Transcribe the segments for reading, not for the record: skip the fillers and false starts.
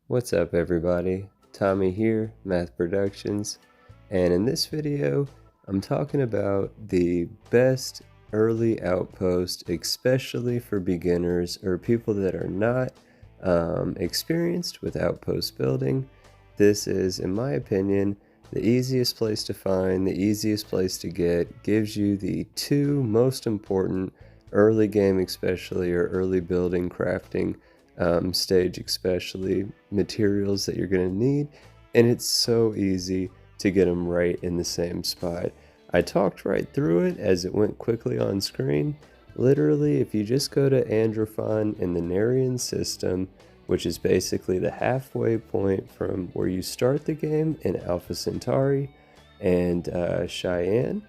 What's up everybody, Tommy here, Math Productions, and in this video I'm talking about the best early outpost, especially for beginners or people that are not experienced with outpost building. This is, in my opinion, the easiest place to find, the easiest place to get, gives you the two most important early game especially, or early building crafting stage especially, materials that you're going to need, and it's so easy to get them right in the same spot. I talked right through it as it went quickly on screen. Literally, if you just go to Androphon in the Narian system, which is basically the halfway point from where you start the game in Alpha Centauri and Cheyenne,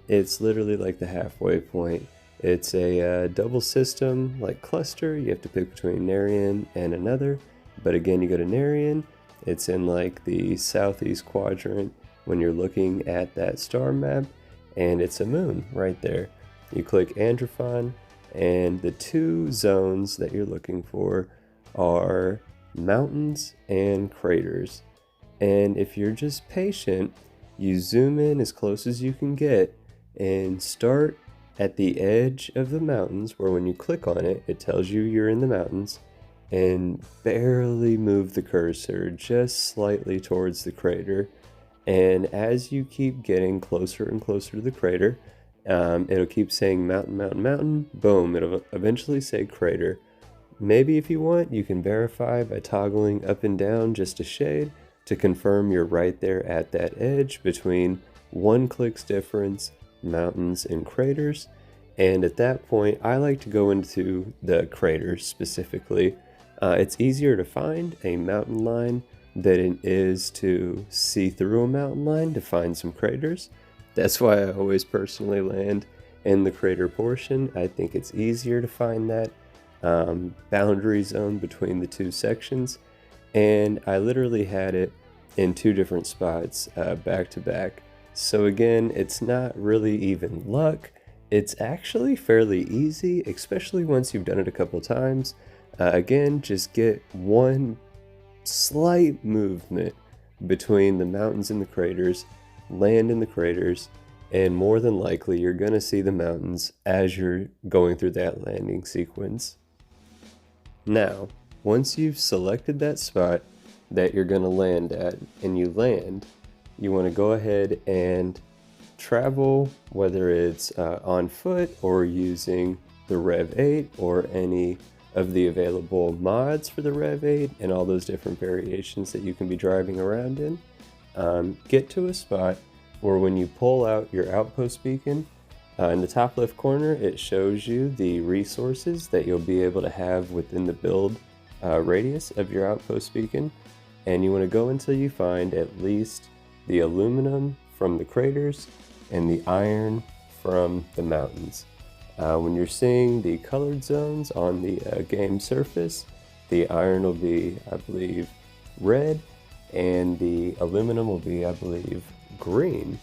it's literally like the halfway point. It's a double system like cluster. You have to pick between Narian and another, but again you go to Narian, it's in like the southeast quadrant when you're looking at that star map, and it's a moon right there. You click Androphon, and the two zones that you're looking for are mountains and craters. And if you're just patient, you zoom in as close as you can get and start at the edge of the mountains, where when you click on it, it tells you you're in the mountains, and barely move the cursor just slightly towards the crater. And as you keep getting closer and closer to the crater, it'll keep saying mountain, mountain, mountain, boom, it'll eventually say crater. Maybe if you want, you can verify by toggling up and down just a shade to confirm you're right there at that edge between one click's difference, mountains and craters. And at that point, I like to go into the craters specifically. It's easier to find a mountain line than it is to see through a mountain line to find some craters. That's why I always personally land in the crater portion. I think it's easier to find that boundary zone between the two sections, and I literally had it in two different spots back to back. So again, it's not really even luck. It's actually fairly easy, especially once you've done it a couple times. Again, just get one slight movement between the mountains and the craters, land in the craters, and more than likely you're gonna see the mountains as you're going through that landing sequence. Now, once you've selected that spot that you're gonna land at, and you land, you want to go ahead and travel, whether it's on foot or using the Rev 8 or any of the available mods for the Rev 8 and all those different variations that you can be driving around in. Get to a spot where when you pull out your outpost beacon, in the top left corner it shows you the resources that you'll be able to have within the build radius of your outpost beacon, and you want to go until you find at least the aluminum from the craters and the iron from the mountains. When you're seeing the colored zones on the game surface, the iron will be, I believe, red, and the aluminum will be, I believe, green.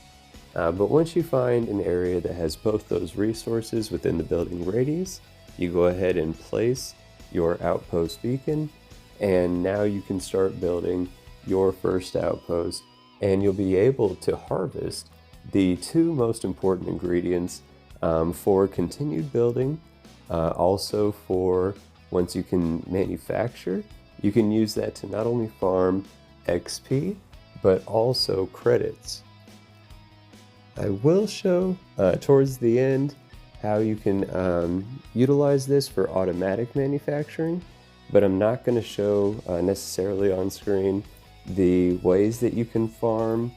But once you find an area that has both those resources within the building radius, you go ahead and place your outpost beacon, and now you can start building your first outpost, and you'll be able to harvest the two most important ingredients for continued building. Also for once you can manufacture, you can use that to not only farm XP, but also credits. I will show towards the end how you can utilize this for automatic manufacturing, but I'm not going to show necessarily on screen the ways that you can farm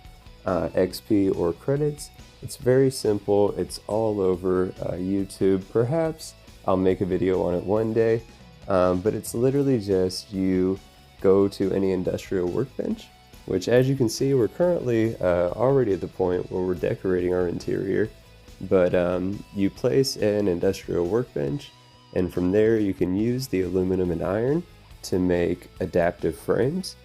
XP or credits. It's very simple. It's all over YouTube. Perhaps I'll make a video on it one day, but it's literally just you go to any industrial workbench, which as you can see, we're currently already at the point where we're decorating our interior, but you place an industrial workbench, and from there you can use the aluminum and iron to make adaptive frames.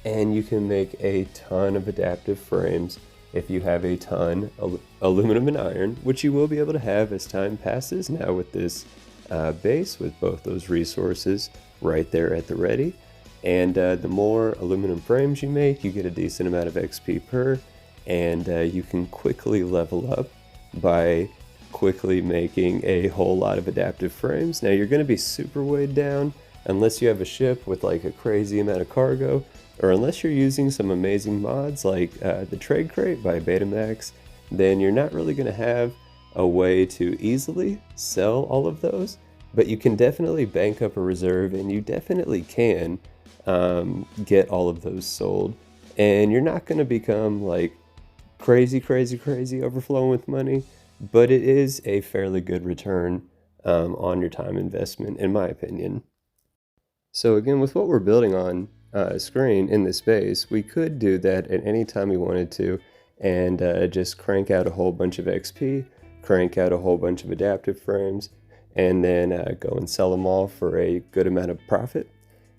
And you can make a ton of adaptive frames if you have a ton of aluminum and iron, which you will be able to have as time passes now with this base with both those resources right there at the ready. And the more aluminum frames you make, you get a decent amount of XP per, and you can quickly level up by quickly making a whole lot of adaptive frames. Now you're going to be super weighed down unless you have a ship with like a crazy amount of cargo, or unless you're using some amazing mods like the Trade Crate by Betamax, then you're not really going to have a way to easily sell all of those, but you can definitely bank up a reserve, and you definitely can get all of those sold, and you're not going to become like crazy overflowing with money, but it is a fairly good return on your time investment, in my opinion. So again, with what we're building on screen in this base, we could do that at any time we wanted to, and just crank out a whole bunch of XP, crank out a whole bunch of adaptive frames, and then go and sell them all for a good amount of profit.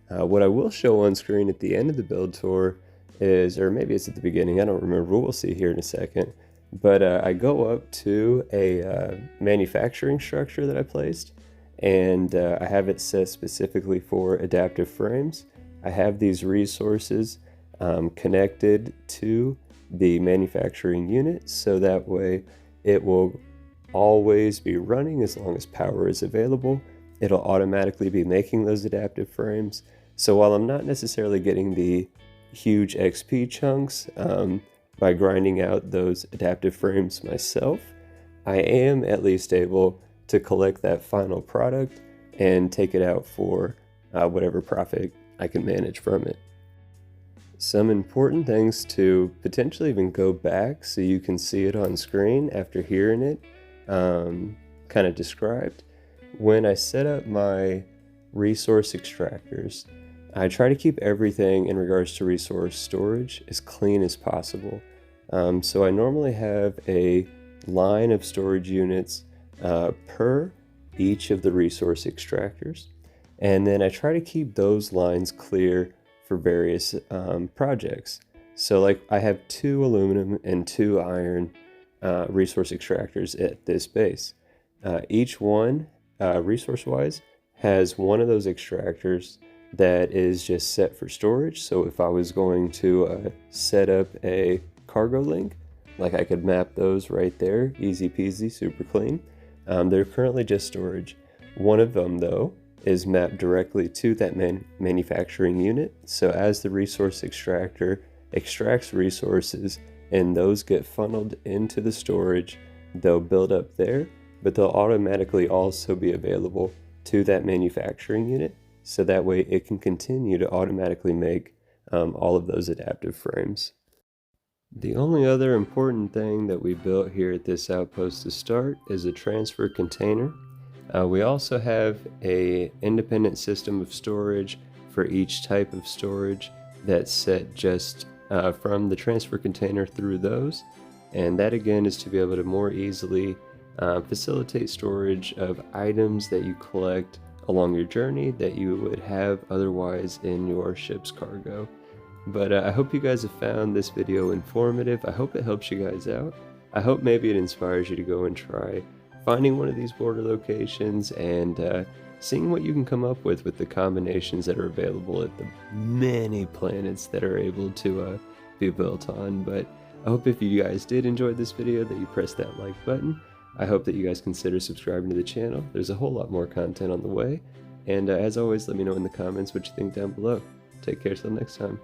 What I will show on screen at the end of the build tour is, or maybe it's at the beginning, I don't remember, we'll see here in a second, but I go up to a manufacturing structure that I placed, and I have it set specifically for adaptive frames. I have these resources connected to the manufacturing unit, so that way it will always be running as long as power is available. It'll automatically be making those adaptive frames. So while I'm not necessarily getting the huge XP chunks by grinding out those adaptive frames myself, I am at least able to collect that final product and take it out for whatever profit I can manage from it. Some important things to potentially even go back so you can see it on screen after hearing it kind of described. When I set up my resource extractors, I try to keep everything in regards to resource storage as clean as possible. So I normally have a line of storage units per each of the resource extractors, and then I try to keep those lines clear for various projects. So like I have 2 aluminum and 2 iron resource extractors at this base. Each one, resource-wise, has one of those extractors that is just set for storage. So if I was going to set up a cargo link, like I could map those right there, easy peasy, super clean. They're currently just storage. One of them though is mapped directly to that manufacturing unit. So as the resource extractor extracts resources and those get funneled into the storage, they'll build up there, but they'll automatically also be available to that manufacturing unit. So that way it can continue to automatically make all of those adaptive frames. The only other important thing that we built here at this outpost to start is a transfer container. We also have an independent system of storage for each type of storage that's set just from the transfer container through those. And that again is to be able to more easily facilitate storage of items that you collect along your journey that you would have otherwise in your ship's cargo. But I hope you guys have found this video informative. I hope it helps you guys out. I hope maybe it inspires you to go and try finding one of these border locations and seeing what you can come up with the combinations that are available at the many planets that are able to be built on. But I hope if you guys did enjoy this video that you press that like button. I hope that you guys consider subscribing to the channel. There's a whole lot more content on the way. And as always, let me know in the comments what you think down below. Take care till next time.